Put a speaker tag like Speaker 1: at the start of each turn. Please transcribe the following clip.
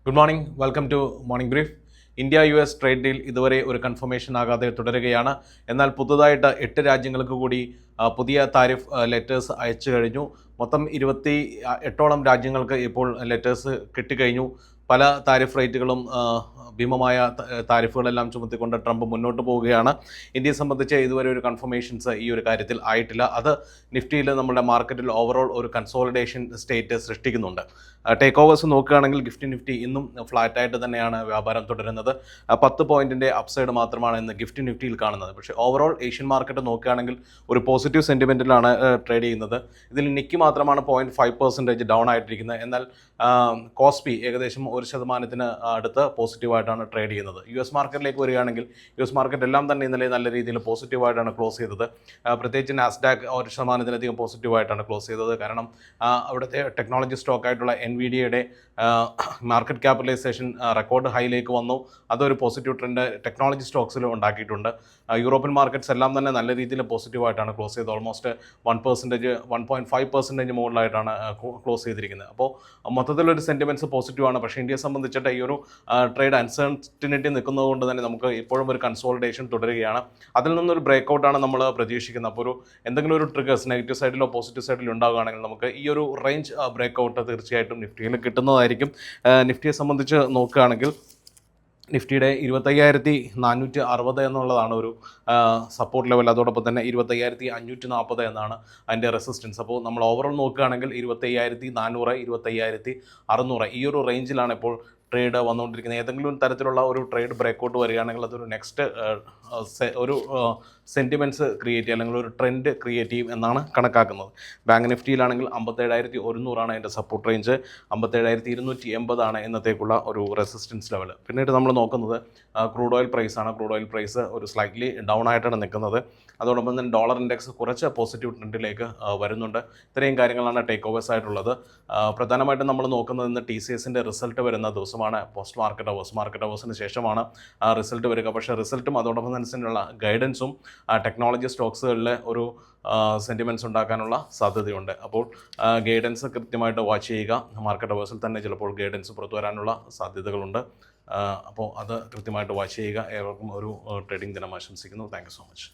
Speaker 1: Good morning, welcome to morning brief. India U S trade deal ഇതുവരെ ഒരു confirmation ആകാതെ തുടരുകയാണ്. എന്നാൽ പുതുതായിട്ട് 8 രാജ്യങ്ങൾക്ക് കൂടി പുതിയ താരിഫ് ലെറ്റേഴ്സ് അയച്ചു കഴിഞ്ഞു. മൊത്തം 28ഓളം രാജ്യങ്ങൾക്ക് ഇപ്പോൾ ലെറ്റേഴ്സ് കിട്ടിക്കഴിഞ്ഞു. പല താരിഫ് റേറ്റുകളും ഭീമമായ താരിഫുകളെല്ലാം ചുമത്തിക്കൊണ്ട് ട്രംപ് മുന്നോട്ട് പോവുകയാണ്. ഇന്ത്യയെ സംബന്ധിച്ച് ഇതുവരെ ഒരു കൺഫർമേഷൻസ് ഈ ഒരു കാര്യത്തിൽ ആയിട്ടില്ല. അത് നിഫ്റ്റിയിൽ നമ്മുടെ മാർക്കറ്റിൽ ഓവറോൾ ഒരു കൺസോളിഡേഷൻ സ്റ്റേറ്റ് സൃഷ്ടിക്കുന്നുണ്ട്. ടേക്ക് ഓവേഴ്സ് നോക്കുകയാണെങ്കിൽ നിഫ്റ്റി ഇന്നും ഫ്ലാറ്റായിട്ട് തന്നെയാണ് വ്യാപാരം തുടരുന്നത്. 10 പോയിന്റിൻ്റെ അപ്സൈഡ് മാത്രമാണ് ഇന്ന് നിഫ്റ്റിയിൽ കാണുന്നത്. പക്ഷേ ഓവറോൾ ഏഷ്യൻ മാർക്കറ്റ് നോക്കുകയാണെങ്കിൽ ഒരു പോസിറ്റീവ് സെൻറ്റിമെൻറ്റിലാണ് ട്രേഡ് ചെയ്യുന്നത്. ഇതിൽ നിക്കി മാത്രമാണ് 0.5% ഡൗൺ ആയിട്ടിരിക്കുന്നത്. എന്നാൽ കോസ്പി ഏകദേശം 1% അടുത്ത് പോസിറ്റീവായിട്ടാണ് ട്രേഡ് ചെയ്യുന്നത്. യു എസ് മാർക്കറ്റിലേക്ക് വരികയാണെങ്കിൽ യു എസ് മാർക്കറ്റ് എല്ലാം തന്നെ ഇന്നലെ നല്ല രീതിയിൽ പോസിറ്റീവായിട്ടാണ് ക്ലോസ് ചെയ്തത്. പ്രത്യേകിച്ച് നാസ്ഡാക്ക് 1%-ലധികം പോസിറ്റീവായിട്ടാണ് ക്ലോസ് ചെയ്തത്. കാരണം അവിടുത്തെ ടെക്നോളജി സ്റ്റോക്കായിട്ടുള്ള എൻവിഡിയയുടെ മാർക്കറ്റ് ക്യാപിറ്റലൈസേഷൻ റെക്കോർഡ് ഹൈയിലേക്ക് വന്നു. അതൊരു പോസിറ്റീവ് ട്രെൻഡ് ടെക്നോളജി സ്റ്റോക്സിലും ഉണ്ടാക്കിയിട്ടുണ്ട്. യൂറോപ്യൻ മാർക്കറ്റ്സ് എല്ലാം തന്നെ നല്ല രീതിയിൽ പോസിറ്റീവായിട്ടാണ് ക്ലോസ് ചെയ്തത്. ഓൾമോസ്റ്റ് 1.5% മുകളിലായിട്ടാണ് ക്ലോസ് ചെയ്തിരിക്കുന്നത്. അപ്പോൾ മൊത്തത്തിലൊരു സെൻറ്റിമെൻറ്റ്സ് പോസിറ്റീവാണ്. പക്ഷേ ഇന്ത്യയെ സംബന്ധിച്ചിട്ട് ഈ ഒരു ട്രേഡ് അൺസർട്ടനിറ്റി നിൽക്കുന്നതുകൊണ്ട് തന്നെ നമുക്ക് ഇപ്പോഴും ഒരു കൺസോളിഡേഷൻ തുടരുകയാണ്. അതിൽ നിന്നൊരു ബ്രേക്കൗട്ടാണ് നമ്മൾ പ്രതീക്ഷിക്കുന്നത്. അപ്പോൾ എന്തെങ്കിലും ഒരു ട്രിഗേഴ്സ് നെഗറ്റീവ് സൈഡിലോ പോസിറ്റീവ് സൈഡിലോ ഉണ്ടാകുകയാണെങ്കിൽ നമുക്ക് ഈ ഒരു റേഞ്ച് ബ്രേക്കൗട്ട് തീർച്ചയായിട്ടും നിഫ്റ്റിയിൽ കിട്ടുന്നതായിരിക്കും. നിഫ്റ്റിയെ സംബന്ധിച്ച് നോക്കുകയാണെങ്കിൽ നിഫ്റ്റിയുടെ 25,460 എന്നുള്ളതാണ് ഒരു സപ്പോർട്ട് ലെവൽ. അതോടൊപ്പം തന്നെ 25,540 എന്നാണ് അതിൻ്റെ റെസിസ്റ്റൻസ്. അപ്പോൾ നമ്മൾ ഓവറോൾ നോക്കുകയാണെങ്കിൽ 25,400, 25,600 ഈ ഒരു റേഞ്ചിലാണ് ഇപ്പോൾ ട്രേഡ് വന്നുകൊണ്ടിരിക്കുന്നത്. ഏതെങ്കിലും തരത്തിലുള്ള ഒരു ട്രേഡ് ബ്രേക്കൗട്ട് വരികയാണെങ്കിൽ അതൊരു നെക്സ്റ്റ് ഒരു സെൻറ്റിമെൻറ്റ്സ് ക്രിയേറ്റ് ചെയ്യും, അല്ലെങ്കിൽ ഒരു ട്രെൻഡ് ക്രിയേറ്റ് ചെയ്യും എന്നാണ് കണക്കാക്കുന്നത്. ബാങ്ക് നിഫ്റ്റിയിലാണെങ്കിൽ 57,100 അതിൻ്റെ സപ്പോർട്ട് റേഞ്ച്, 57,280 ഇന്നത്തേക്കുള്ള ഒരു റെസിസ്റ്റൻസ് ലെവൽ. പിന്നീട് നമ്മൾ നോക്കുന്നത് ക്രൂഡ് ഓയിൽ പ്രൈസാണ്. ക്രൂഡ് ഓയിൽ പ്രൈസ് ഒരു സ്ലൈറ്റ്ലി ഡൗൺ ആയിട്ടാണ് നിൽക്കുന്നത്. അതോടൊപ്പം തന്നെ ഡോളർ ഇൻഡെക്സ് കുറച്ച് പോസിറ്റീവ് ട്രെൻഡിലേക്ക് വരുന്നുണ്ട്. ഇത്രയും കാര്യങ്ങളാണ് ടേക്ക് ഓവേഴ്സ് ആയിട്ടുള്ളത്. പ്രധാനമായിട്ടും നമ്മൾ നോക്കുന്നത് ഇന്ന് TCSൻ്റെ റിസൾട്ട് വരുന്ന ദിവസമാണ്. പോസ്റ്റ് മാർക്കറ്റ് അവേഴ്സിന് ശേഷമാണ് റിസൾട്ട് വരിക. പക്ഷേ റിസൾട്ടും അതോടൊപ്പം തന്നെയുള്ള ഗൈഡൻസും ടെക്നോളജി സ്റ്റോക്സുകളിൽ ഒരു സെൻറ്റിമെൻറ്റ്സ് ഉണ്ടാക്കാനുള്ള സാധ്യതയുണ്ട്. അപ്പോൾ ഗൈഡൻസ് കൃത്യമായിട്ട് വാച്ച് ചെയ്യുക. മാർക്കറ്റ് അവേഴ്സിൽ തന്നെ ചിലപ്പോൾ ഗൈഡൻസ് പുറത്തു വരാനുള്ള സാധ്യതകളുണ്ട്. അപ്പോൾ അത് കൃത്യമായിട്ട് വാച്ച് ചെയ്യുക. ഏവർക്കും ഒരു ട്രേഡിംഗ് ദിനം ആശംസിക്കുന്നു. Thank you so much.